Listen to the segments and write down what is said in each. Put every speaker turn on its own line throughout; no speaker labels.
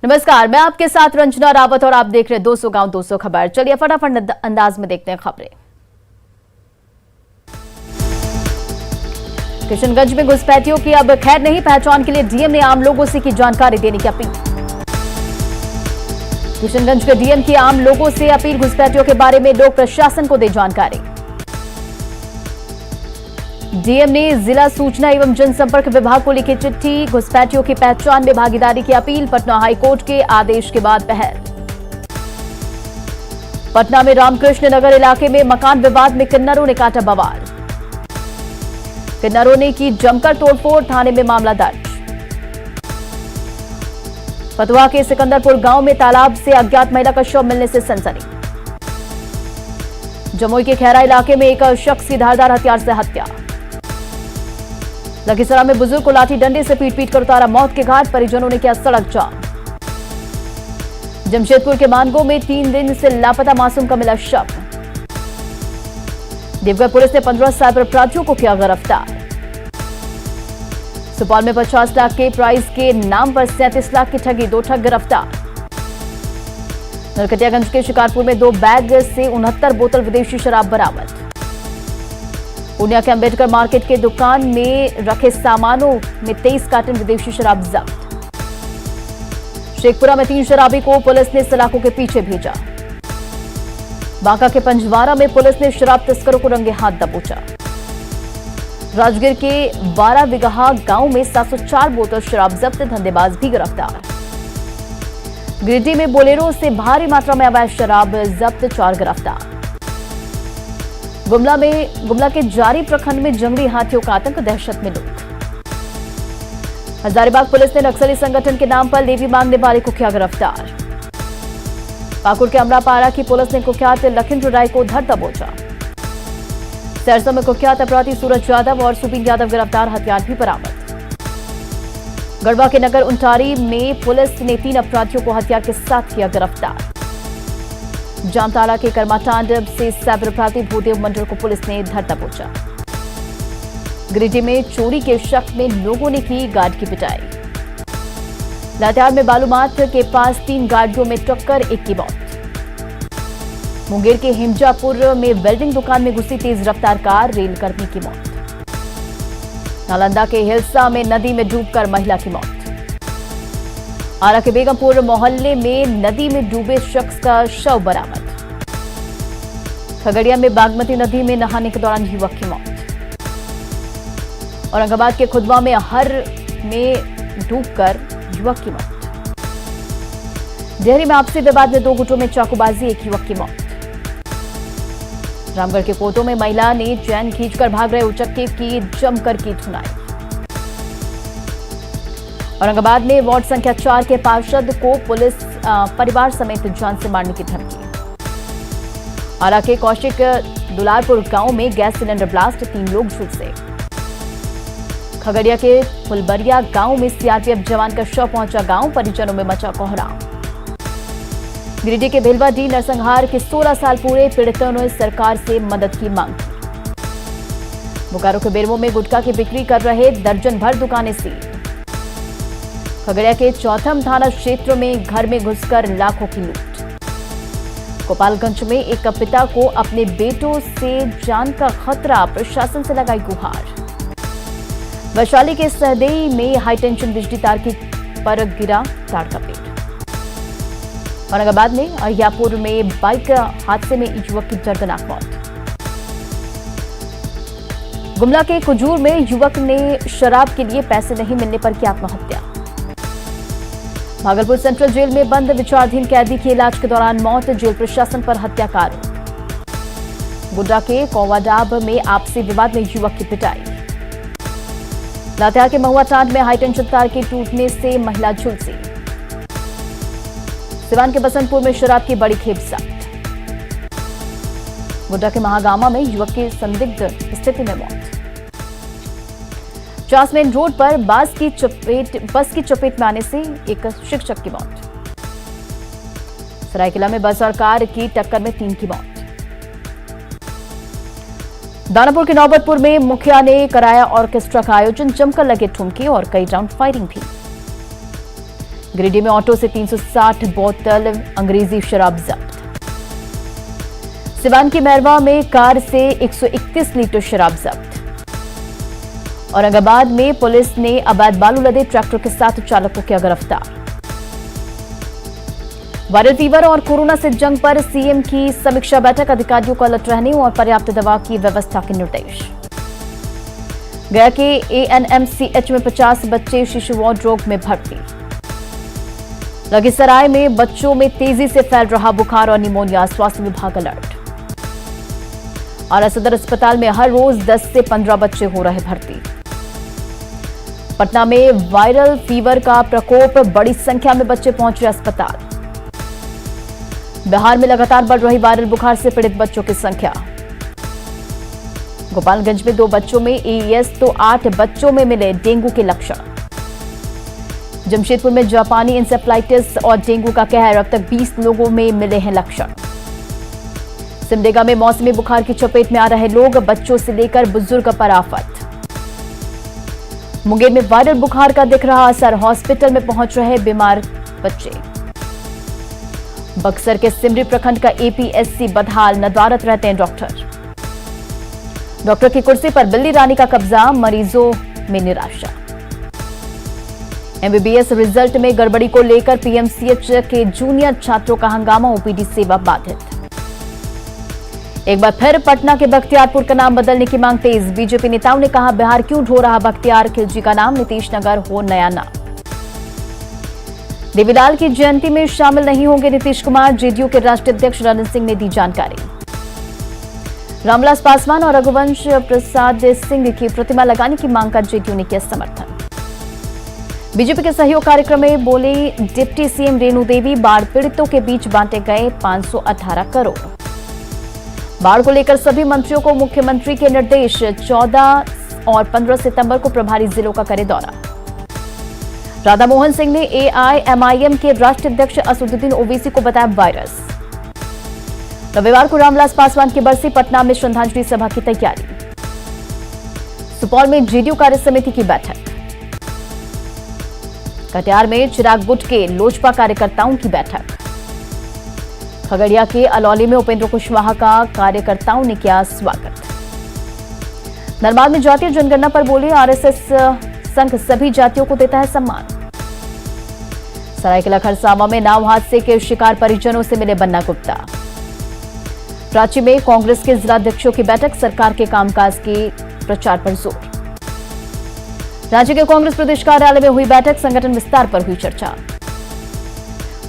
नमस्कार, मैं आपके साथ रंजना रावत और आप देख रहे हैं 200 गांव 200 खबर। चलिए फटाफट अंदाज में देखते हैं खबरें। किशनगंज में घुसपैठियों की अब खैर नहीं, पहचान के लिए डीएम ने आम लोगों से की जानकारी देने की अपील। किशनगंज के डीएम की आम लोगों से अपील, घुसपैठियों के बारे में लोक प्रशासन को दे जानकारी। डीएम ने जिला सूचना एवं जनसंपर्क विभाग को लिखी चिट्ठी, घुसपैठियों की पहचान में भागीदारी की अपील। पटना हाईकोर्ट के आदेश के बाद पहल। पटना में रामकृष्ण नगर इलाके में मकान विवाद में किन्नरों ने काटा बवाल। किन्नरों ने की जमकर तोड़फोड़, थाने में मामला दर्ज। फतुहा के सिकंदरपुर गांव में तालाब से अज्ञात महिला का शव मिलने से सनसनी। जमुई के खैरा इलाके में एक शख्स की धारदार हथियार से हत्या। लखीसराय में बुजुर्ग को लाठी डंडे से पीट कर उतारा मौत के घाट, परिजनों ने किया सड़क जाम। जमशेदपुर के मानगो में 3 दिन से लापता मासूम का मिला शव। देवघर पुलिस ने 15 साइबर अपराधियों को किया गिरफ्तार। सुपौल में 50 लाख के प्राइज के नाम पर 37 लाख की ठगी, 2 ठग गिरफ्तार। नरकटियागंज के शिकारपुर में 2 बैग से 69 बोतल विदेशी शराब बरामद। पूर्णिया के अंबेडकर मार्केट के दुकान में रखे सामानों में 23 कार्टन विदेशी शराब जब्त। शेखपुरा में 3 शराबी को पुलिस ने सलाखों के पीछे भेजा। बांका के पंजवारा में पुलिस ने शराब तस्करों को रंगे हाथ दबोचा। राजगीर के 12 बिगहा गांव में 704 बोतल शराब जब्त, धंधेबाज भी गिरफ्तार। गिरिडीह में बोलेरो से भारी मात्रा में अवैध शराब जब्त, 4 गिरफ्तार। गुमला के जारी प्रखंड में जंगली हाथियों का आतंक, दहशत में लोग। हजारीबाग पुलिस ने नक्सली संगठन के नाम पर लेवी मांगने वाले को किया गिरफ्तार। पाकुड़ के अमरापारा की पुलिस ने कुख्यात लखिंद्र राय को धर दबोचा। सरसा में कुख्यात अपराधी सूरज यादव और सुबीन यादव गिरफ्तार, हथियार भी बरामद। गढ़वा के नगर उंटारी में पुलिस ने 3 अपराधियों को हथियार के साथ किया गिरफ्तार। जामताड़ा के कर्माटांड से साइबर अपराधी भूदेव मंडल को पुलिस ने धर दबोचा। गिरिडीह में चोरी के शक में लोगों ने की गार्ड की पिटाई। लातेहार में बालूमाथ के पास 3 गाड़ियों में टक्कर, 1 की मौत। मुंगेर के हिमजापुर में वेल्डिंग दुकान में घुसी तेज रफ्तार कार, रेलकर्मी की मौत। नालंदा के हिलसा में नदी में डूबकर महिला की मौत। आरा के बेगमपुर मोहल्ले में नदी में डूबे शख्स का शव बरामद। खगड़िया में बागमती नदी में नहाने के दौरान युवक की मौत। औरंगाबाद के खुदवा में हर में डूबकर युवक की मौत। डेहरी में आपसी विवाद में 2 गुटों में चाकूबाजी, 1 युवक की मौत। रामगढ़ के कोटों में महिला ने चैन खींचकर भाग रहे उचक्के की जमकर की धुनाई। औरंगाबाद में वार्ड संख्या 4 के पार्षद को पुलिस परिवार समेत जान से मारने की धमकी। आरा के कौशिक दुलारपुर गांव में गैस सिलेंडर ब्लास्ट, 3 लोग झुलसे। खगड़िया के फुलबरिया गांव में सीआरपीएफ जवान का शव पहुंचा गांव, परिजनों में मचा कोहराम। गिरिडीह के भेलवाडीह नरसंहार के 16 साल पूरे पीड़ितों ने सरकार से मदद की मांग की। बोकारो के बेरमो में गुटखा की बिक्री कर रहे दर्जन भर दुकानें सील। खगड़िया के चौथम थाना क्षेत्र में घर में घुसकर लाखों की लूट। गोपालगंज में एक पिता को अपने बेटों से जान का खतरा, प्रशासन से लगाई गुहार। वैशाली के सहदेई में हाईटेंशन बिजली तार की पर गिरा तार का पेड़। औरंगाबाद में अहियापुर में बाइक हादसे में युवक की दर्दनाक मौत। गुमला के कुजूर में युवक ने शराब के लिए पैसे नहीं मिलने पर की आत्महत्या। भागलपुर सेंट्रल जेल में बंद विचाराधीन कैदी की इलाज के दौरान मौत, जेल प्रशासन पर हत्या का आरोप। गुड्डा के कौवाडाब में आपसी विवाद में युवक की पिटाई। लातेहार के महुआटांड में हाईटेंशन तार के टूटने से महिला झुलसी। सिवान के बसंतपुर में शराब की बड़ी खेप जब्त। गुड्डा के महागामा में युवक की संदिग्ध स्थिति में मौत। चासमेन रोड पर बस की चपेट में आने से एक शिक्षक की मौत। सरायकेला में बस और कार की टक्कर में 3 की मौत। दानापुर के नौबतपुर में मुखिया ने कराया ऑर्केस्ट्रा का आयोजन, जमकर लगे ठुमके और कई राउंड फायरिंग भी। गिरिडीह में ऑटो से 360 बोतल अंग्रेजी शराब जब्त। सिवान की मैरवा में कार से 131 लीटर शराब जब्त। औरंगाबाद में पुलिस ने अवैध बालू लदे ट्रैक्टर के साथ चालक को किया गिरफ्तार। वायरल फीवर और कोरोना से जंग पर सीएम की समीक्षा बैठक, अधिकारियों को अलर्ट रहने और पर्याप्त दवा की व्यवस्था के निर्देश। गया के एएनएमसीएच में 50 बच्चे शिशु वार्ड रोग में भर्ती। लखीसराय में बच्चों में तेजी से फैल रहा बुखार और निमोनिया, स्वास्थ्य विभाग अलर्ट। आरा सदर अस्पताल में हर रोज 10 से 15 बच्चे हो रहे भर्ती। पटना में वायरल फीवर का प्रकोप, बड़ी संख्या में बच्चे पहुंच रहे अस्पताल। बिहार में लगातार बढ़ रही वायरल बुखार से पीड़ित बच्चों की संख्या। गोपालगंज में 2 बच्चों में एईएस तो 8 बच्चों में मिले डेंगू के लक्षण। जमशेदपुर में जापानी इंसेफ्लाइटिस और डेंगू का कहर, अब तक 20 लोगों में मिले हैं लक्षण। सिमडेगा में मौसमी बुखार की चपेट में आ रहे लोग, बच्चों से लेकर बुजुर्ग पर आफत। मुंगेर में वायरल बुखार का दिख रहा असर, हॉस्पिटल में पहुंच रहे बीमार बच्चे। बक्सर के सिमरी प्रखंड का एपीएससी बदहाल, नदारत रहते हैं डॉक्टर की कुर्सी पर बिल्ली रानी का कब्जा, मरीजों में निराशा। एमबीबीएस रिजल्ट में गड़बड़ी को लेकर पीएमसीएच के जूनियर छात्रों का हंगामा, ओपीडी सेवा बाधित। एक बार फिर पटना के बख्तियारपुर का नाम बदलने की मांग तेज, बीजेपी नेताओं ने कहा बिहार क्यों ढो रहा बख्तियार खिलजी का नाम, नीतीश नगर हो नया नाम। देवीलाल की जयंती में शामिल नहीं होंगे नीतीश कुमार, जेडीयू के राष्ट्रीय अध्यक्ष रणन सिंह ने दी जानकारी। रामविलास पासवान और रघुवंश प्रसाद सिंह की प्रतिमा लगाने की मांग का जेडीयू ने किया समर्थन। बीजेपी के सहयोग कार्यक्रम में बोले डिप्टी सीएम रेणु देवी, बाढ़ पीड़ितों के बीच बांटे गए 518 करोड़। बाढ़ को लेकर सभी मंत्रियों को मुख्यमंत्री के निर्देश, 14 और 15 सितंबर को प्रभारी जिलों का करे दौरा। राधा मोहन सिंह ने एआईएमआईएम के राष्ट्रीय अध्यक्ष असदुद्दीन ओवैसी को बताया वायरस। रविवार को रामविलास पासवान की बरसी, पटना में श्रद्धांजलि सभा की तैयारी। सुपौल में जेडीयू कार्य समिति की बैठक। कटिहार में चिराग बुट के लोजपा कार्यकर्ताओं की बैठक। खगड़िया के अलौली में उपेंद्र कुशवाहा का कार्यकर्ताओं ने किया स्वागत। नरमाल में जातीय जनगणना पर बोले आरएसएस संघ सभी जातियों को देता है सम्मान। सरायकेला खरसावां में नाव हादसे के शिकार परिजनों से मिले बन्ना गुप्ता। रांची में कांग्रेस के जिलाध्यक्षों की बैठक, सरकार के कामकाज के प्रचार पर जोर। राज्य के कांग्रेस प्रदेश कार्यालय में हुई बैठक, संगठन विस्तार पर हुई चर्चा।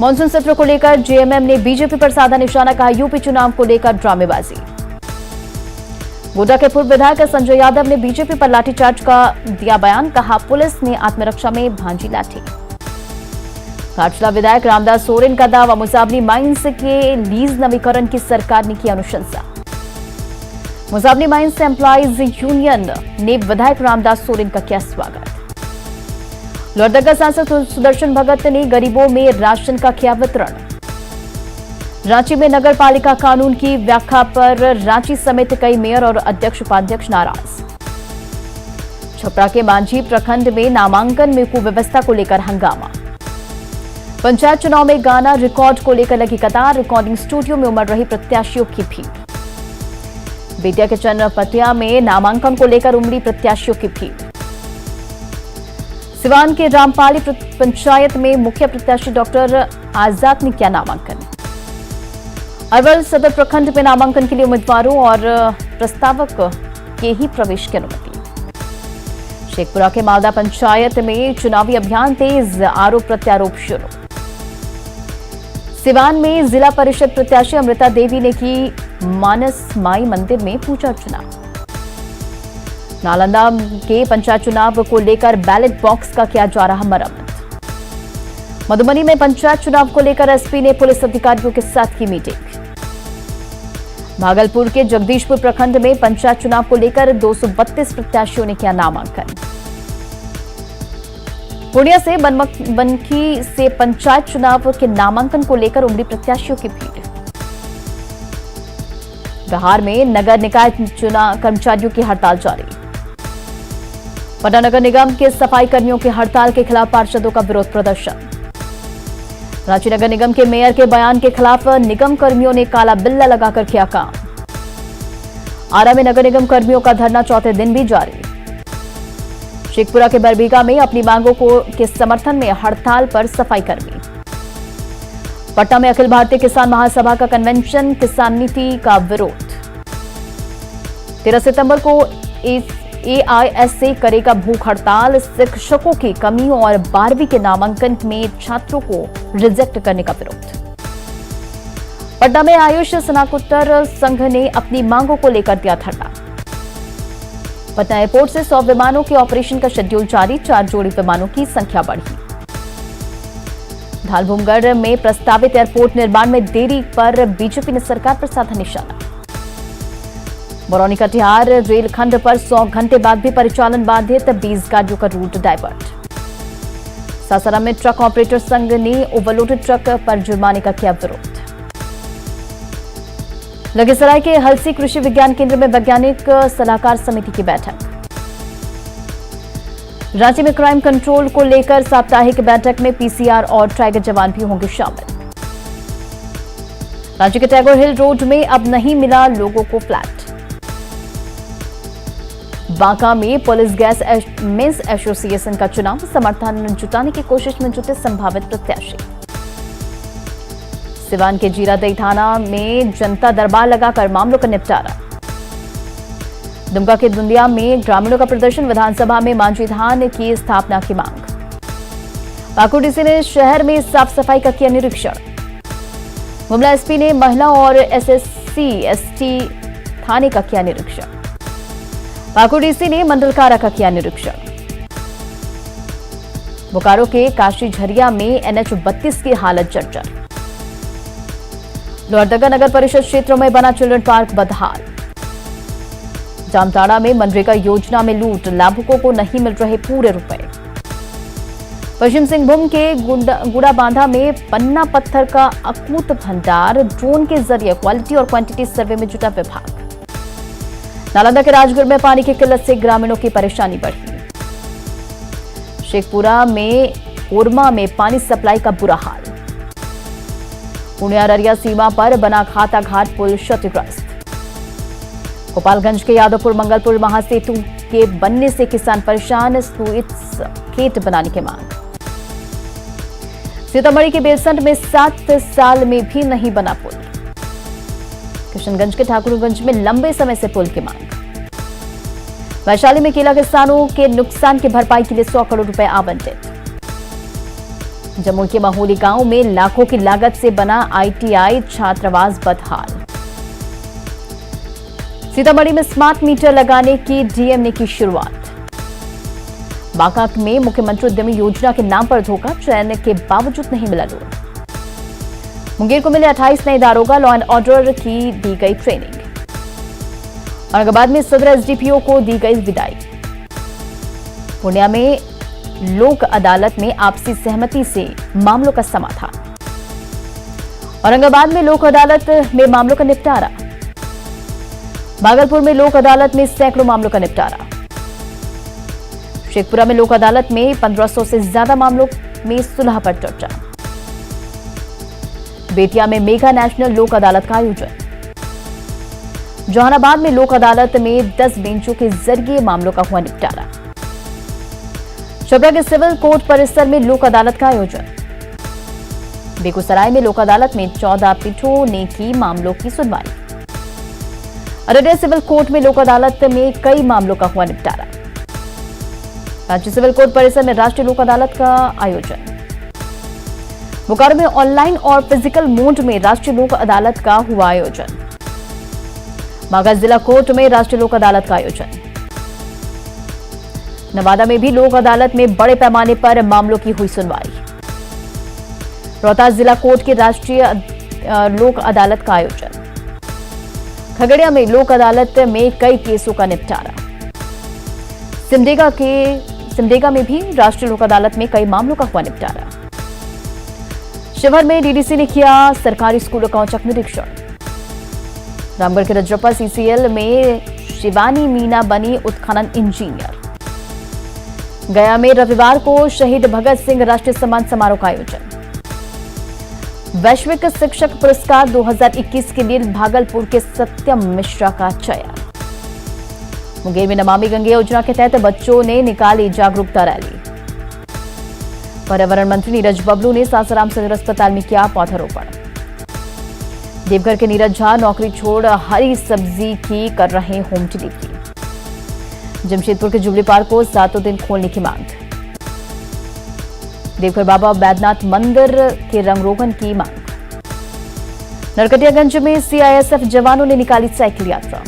मानसून सत्र को लेकर जेएमएम ने बीजेपी पर साधा निशाना, कहा यूपी चुनाव को लेकर ड्रामेबाजी। गोड्डा के पूर्व विधायक संजय यादव ने बीजेपी पर लाठीचार्ज का दिया बयान, कहा पुलिस ने आत्मरक्षा में भांजी लाठी। घाटशिला विधायक रामदास सोरेन का दावा, मुसाबनी माइंस के लीज नवीकरण की सरकार ने की अनुशंसा। मुसाबनी माइंस एम्प्लॉइज यूनियन ने विधायक रामदास सोरेन का किया स्वागत। लोहरदगा सांसद सुदर्शन भगत ने गरीबों में राशन का किया वितरण। रांची में नगर पालिका कानून की व्याख्या पर रांची समेत कई मेयर और अध्यक्ष उपाध्यक्ष नाराज। छपरा के मांझी प्रखंड में नामांकन में कुव्यवस्था को लेकर हंगामा। पंचायत चुनाव में गाना रिकॉर्ड को लेकर लगी कतार, रिकॉर्डिंग स्टूडियो में उमड़ रही प्रत्याशियों की भीड़। बेतिया के चन्नपटिया में नामांकन को लेकर उमड़ी प्रत्याशियों की भीड़। सिवान के रामपाली पंचायत में मुख्य प्रत्याशी डॉक्टर आजाद ने किया नामांकन। अरवल सदर प्रखंड में नामांकन के लिए उम्मीदवारों और प्रस्तावक के ही प्रवेश की अनुमति। शेखपुरा के मालदा पंचायत में चुनावी अभियान तेज, आरोप प्रत्यारोप शुरू। सिवान में जिला परिषद प्रत्याशी अमृता देवी ने की मानस माई मंदिर में पूजा अर्चना। नालंदा के पंचायत चुनाव को लेकर बैलेट बॉक्स का किया जा रहा मरम्मत। मधुबनी में पंचायत चुनाव को लेकर एसपी ने पुलिस अधिकारियों के साथ की मीटिंग। भागलपुर के जगदीशपुर प्रखंड में पंचायत चुनाव को लेकर 232 प्रत्याशियों ने किया नामांकन। पूर्णिया से बनमनखी से पंचायत चुनाव के नामांकन को लेकर उमड़ी प्रत्याशियों की भीड़। बिहार में नगर निकाय चुनाव कर्मचारियों की हड़ताल जारी। पटना नगर निगम के सफाई कर्मियों की हड़ताल के खिलाफ पार्षदों का विरोध प्रदर्शन। रांची नगर निगम के मेयर के बयान के खिलाफ निगम कर्मियों ने काला बिल्ला लगाकर किया काम। आरा में नगर निगम कर्मियों का धरना चौथे दिन भी जारी। शेखपुरा के बरबीघा में अपनी मांगों के समर्थन में हड़ताल पर सफाई कर्मी। पटना में अखिल भारतीय किसान महासभा का कन्वेंशन, किसान नीति का विरोध। 13 सितंबर को एआईएसए करेगा भूख हड़ताल। शिक्षकों की कमी और 12वीं के नामांकन में छात्रों को रिजेक्ट करने का विरोध। पटना में आयुष स्नातकोत्तर संघ ने अपनी मांगों को लेकर दिया धरना। पटना एयरपोर्ट से 100 विमानों के ऑपरेशन का शेड्यूल जारी। 4 जोड़ी विमानों की संख्या बढ़ी। धालभूमगढ़ में प्रस्तावित एयरपोर्ट निर्माण में देरी पर बीजेपी ने सरकार पर साधा निशाना। बरौनी कटिहार रेलखंड पर 100 घंटे बाद भी परिचालन बाधित। 20 गाड़ियों का रूट डायवर्ट। सासाराम में ट्रक ऑपरेटर संघ ने ओवरलोडेड ट्रक पर जुर्माने का किया विरोध। लखीसराय के हलसी कृषि विज्ञान केंद्र में वैज्ञानिक सलाहकार समिति की बैठक। रांची में क्राइम कंट्रोल को लेकर साप्ताहिक बैठक में पीसीआर और टाइगर जवान भी होंगे शामिल। रांची के टैगोर हिल रोड में अब नहीं मिला लोगों को फ्लैट। बांका में पुलिस गैस मेंस एसोसिएशन का चुनाव, समर्थन जुटाने की कोशिश में जुटे संभावित प्रत्याशी। सिवान के जीरादेई थाना में जनता दरबार लगाकर मामलों का निपटारा। दुमका के दुंदिया में ग्रामीणों का प्रदर्शन, विधानसभा में मांझी धान की स्थापना की मांग। पाकुड़ डीसी ने शहर में साफ सफाई का किया निरीक्षण। गुमला एसपी ने महिला और एसएससी एसटी थाने का किया निरीक्षण। पाकुड़ डीसी ने मंडलकारा का किया निरीक्षण। बोकारो के काशी झरिया में NH 32 की हालत जर्जर। लोहरदगा नगर परिषद क्षेत्रों में बना चिल्ड्रन पार्क बदहाल। जामताड़ा में मनरेगा योजना में लूट, लाभुकों को नहीं मिल रहे पूरे रुपए। पश्चिम सिंहभूम के गुड़ाबांधा में पन्ना पत्थर का अकूत भंडार, ड्रोन के जरिए क्वालिटी और क्वांटिटी सर्वे में जुटा विभाग। नालंदा के राजगढ़ में पानी की किल्लत से ग्रामीणों की परेशानी बढ़ी। शेखपुरा में ओरमा में पानी सप्लाई का बुरा हाल। पुणे अररिया सीमा पर बना खाता घाट पुल क्षतिग्रस्त। गोपालगंज के यादवपुर मंगलपुर महासेतु के बनने से किसान परेशान, स्लूइस गेट बनाने की मांग। सीतामढ़ी के बेलसंड में 7 साल में भी नहीं बना पुल। किशनगंज के ठाकुरगंज में लंबे समय से पुल की मांग। वैशाली में केला किसानों के नुकसान की भरपाई के लिए 100 करोड़ रुपए आवंटित। जम्मू के माहौली गांव में लाखों की लागत से बना ITI छात्रावास बदहाल। सीतामढ़ी में स्मार्ट मीटर लगाने की डीएम ने की शुरुआत। बांका में मुख्यमंत्री उद्यमी योजना के नाम पर धोखा, चयन के बावजूद नहीं मिला लोन। मुंगेर को मिले 28 नए दारोगा, लॉ एंड ऑर्डर की दी गई ट्रेनिंग। औरंगाबाद में सदर एसडीपीओ को दी गई विदाई। पूर्णिया में लोक अदालत में आपसी सहमति से मामलों का समाधान। औरंगाबाद में लोक अदालत में मामलों का निपटारा। भागलपुर में लोक अदालत में सैकड़ों मामलों का निपटारा। शेखपुरा में लोक अदालत में 1500 से ज्यादा मामलों में सुलह पर चर्चा। बेतिया में मेगा नेशनल लोक अदालत का आयोजन। जहानाबाद में लोक अदालत में 10 बेंचों के जरिए मामलों का हुआ निपटारा। छपरा के सिविल कोर्ट परिसर में लोक अदालत का आयोजन। बेगूसराय में लोक अदालत में 14 पीठों ने की मामलों की सुनवाई। अररिया सिविल कोर्ट में लोक अदालत में कई मामलों का हुआ निपटारा। राज्य सिविल कोर्ट परिसर में राष्ट्रीय लोक अदालत का आयोजन। बोकारो में ऑनलाइन और फिजिकल मोड में राष्ट्रीय लोक अदालत का हुआ आयोजन। बांका जिला कोर्ट में राष्ट्रीय लोक अदालत का आयोजन। नवादा में भी लोक अदालत में बड़े पैमाने पर मामलों की हुई सुनवाई। रोहतास जिला कोर्ट के राष्ट्रीय लोक अदालत का आयोजन। खगड़िया में लोक अदालत में कई केसों का निपटारा। सिमडेगा में भी राष्ट्रीय लोक अदालत में कई मामलों का हुआ निपटारा। शिवहर में डीडीसी ने किया सरकारी स्कूलों का औचक निरीक्षण। रामगढ़ के रजरप्पा सीसीएल में शिवानी मीना बनी उत्खनन इंजीनियर। गया में रविवार को शहीद भगत सिंह राष्ट्रीय सम्मान समारोह का आयोजन। वैश्विक शिक्षक पुरस्कार 2021 के लिए भागलपुर के सत्यम मिश्रा का चयन। मुंगेर में नमामि गंगे योजना के तहत बच्चों ने निकाली जागरूकता रैली। पर्यावरण मंत्री नीरज बबलू ने सासाराम सदर अस्पताल में किया पौधारोपण। देवघर के नीरज झा नौकरी छोड़ हरी सब्जी की कर रहे होम डिलीवरी। जमशेदपुर के जुबली पार्क को 7 दिन खोलने की मांग। देवघर बाबा बैद्यनाथ मंदिर के रंगरोगन की मांग। नरकटियागंज में सीआईएसएफ जवानों ने निकाली साइकिल यात्रा।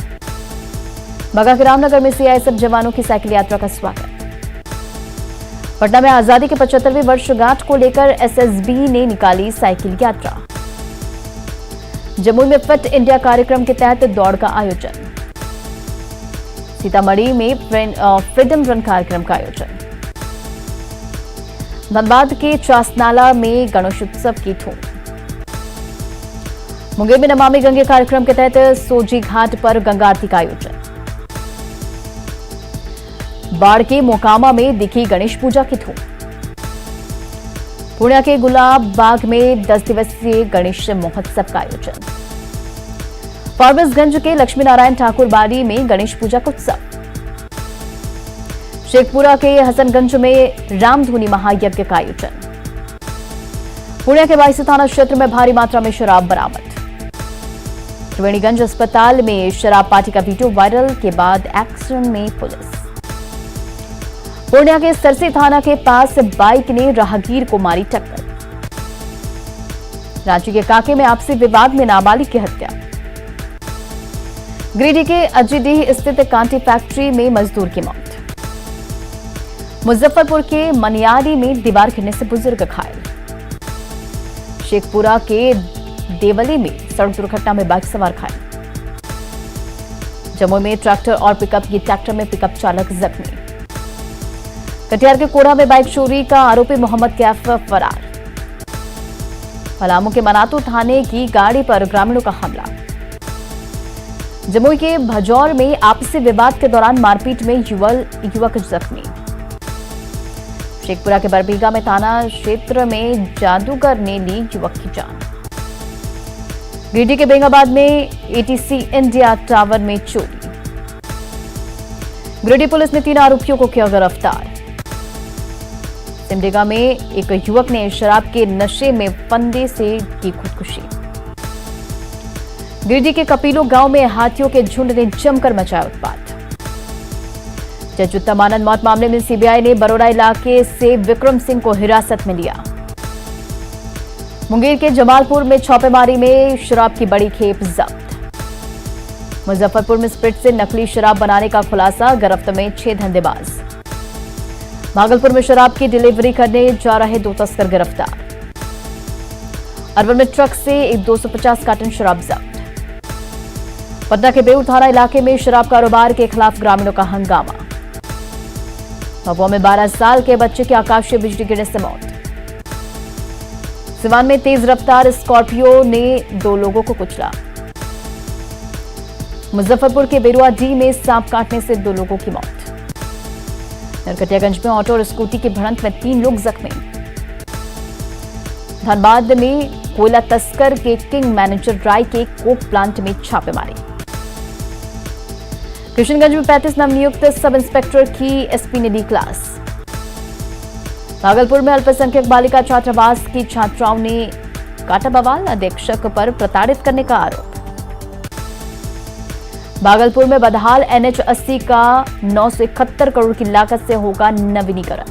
बागा के रामनगर में सीआईएसएफ जवानों की साइकिल यात्रा का स्वागत। पटना में आजादी के 75वें वर्षगांठ को लेकर एसएसबी ने निकाली साइकिल यात्रा। जमुई में फिट इंडिया कार्यक्रम के तहत दौड़ का आयोजन। सीतामढ़ी में फ्रीडम रन कार्यक्रम का आयोजन। धनबाद के चासनाला में गणेशोत्सव की धूम। मुंगेर में नमामि गंगे कार्यक्रम के तहत सोजी घाट पर गंगा आरती का आयोजन। बाढ़ के मोकामा में दिखी गणेश पूजा की धूम। पुणे के गुलाब बाग में 10 दिवसीय गणेश महोत्सव का आयोजन। फारबिसगंज के लक्ष्मी नारायण ठाकुर बाड़ी में गणेश पूजा का उत्सव। शेखपुरा के हसनगंज में रामधुनी महायज्ञ का आयोजन। पुणे के बाईसी थाना क्षेत्र में भारी मात्रा में शराब बरामद। त्रिवेणीगंज अस्पताल में शराब पार्टी का वीडियो वायरल के बाद एक्शन में पुलिस। पूर्णिया के सरसी थाना के पास बाइक ने राहगीर को मारी टक्कर। रांची के कांके में आपसी विवाद में नाबालिग की हत्या। गिरिडीह के अजीडीह स्थित कांटी फैक्ट्री में मजदूर की मौत। मुजफ्फरपुर के मनियारी में दीवार गिरने से बुजुर्ग घायल। शेखपुरा के देवली में सड़क दुर्घटना में बाइक सवार घायल। जम्मू में ट्रैक्टर और पिकअप की टक्कर में पिकअप चालक जख्मी। कटिहार के कोड़ा में बाइक चोरी का आरोपी मोहम्मद कैफ फरार। पलामू के मनातू थाने की गाड़ी पर ग्रामीणों का हमला। जमुई के भजौर में आपसी विवाद के दौरान मारपीट में युवक जख्मी। शेखपुरा के बरबीघा में थाना क्षेत्र में जादूगर ने ली युवक की जान। गिरिडीह के बेंगाबाद में एटीसी इंडिया टावर में चोरी। गिरिडीह पुलिस ने 3 आरोपियों को किया गिरफ्तार। सिमडेगा में एक युवक ने शराब के नशे में फंदे से की खुदकुशी। गिरिडीह के कपीलो गांव में हाथियों के झुंड ने जमकर मचाया उत्पात। जज उत्तमानंद मौत मामले में सीबीआई ने बरोड़ा इलाके से विक्रम सिंह को हिरासत में लिया। मुंगेर के जमालपुर में छापेमारी में शराब की बड़ी खेप जब्त। मुजफ्फरपुर में स्प्रिट से नकली शराब बनाने का खुलासा, गिरफ्त में 6 धंधेबाज। भागलपुर में शराब की डिलीवरी करने जा रहे 2 तस्कर गिरफ्तार। अरवल में ट्रक से 250 कार्टन शराब जब्त। पटना के बेउर थाना इलाके में शराब कारोबार के खिलाफ ग्रामीणों का हंगामा। भभुआ में 12 साल के बच्चे की आकाशीय बिजली गिरने से मौत। सिवान में तेज रफ्तार स्कॉर्पियो ने 2 लोगों को कुचला। मुजफ्फरपुर के बेरुआडीह में सांप काटने से 2 लोगों की मौत। नरकटियागंज में ऑटो और स्कूटी की भिड़ंत में 3 लोग जख्मी। धनबाद में कोयला तस्कर के किंग मैनेजर राय के कोक प्लांट में छापेमारी। किशनगंज में 35 नवनियुक्त सब इंस्पेक्टर की एसपी ने दी क्लास। भागलपुर में अल्पसंख्यक बालिका छात्रावास की छात्राओं ने काटा बवाल, अधीक्षक पर प्रताड़ित करने का आरोप। भागलपुर में बदहाल NH 80 का 971 करोड़ की लागत से होगा नवीनीकरण।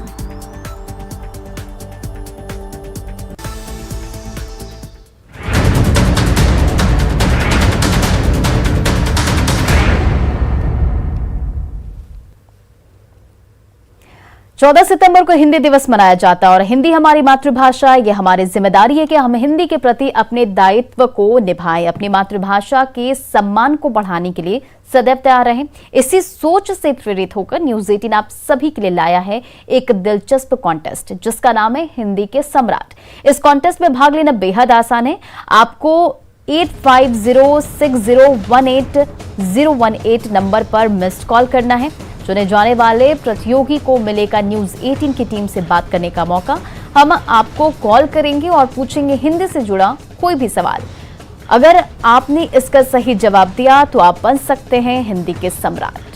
चौदह सितंबर को हिंदी दिवस मनाया जाता है और हिंदी हमारी मातृभाषा, ये हमारी जिम्मेदारी है कि हम हिंदी के प्रति अपने दायित्व को निभाएं, अपनी मातृभाषा के सम्मान को बढ़ाने के लिए सदैव तैयार रहें। इसी सोच से प्रेरित होकर न्यूज 18 आप सभी के लिए लाया है एक दिलचस्प कॉन्टेस्ट जिसका नाम है हिंदी के सम्राट। इस कॉन्टेस्ट में भाग लेना बेहद आसान है। आपको 8506018018 नंबर पर मिस्ड कॉल करना है। चुने जाने वाले प्रतियोगी को मिलेगा न्यूज 18 की टीम से बात करने का मौका। हम आपको कॉल करेंगे और पूछेंगे हिंदी से जुड़ा कोई भी सवाल। अगर आपने इसका सही जवाब दिया तो आप बन सकते हैं हिंदी के सम्राट।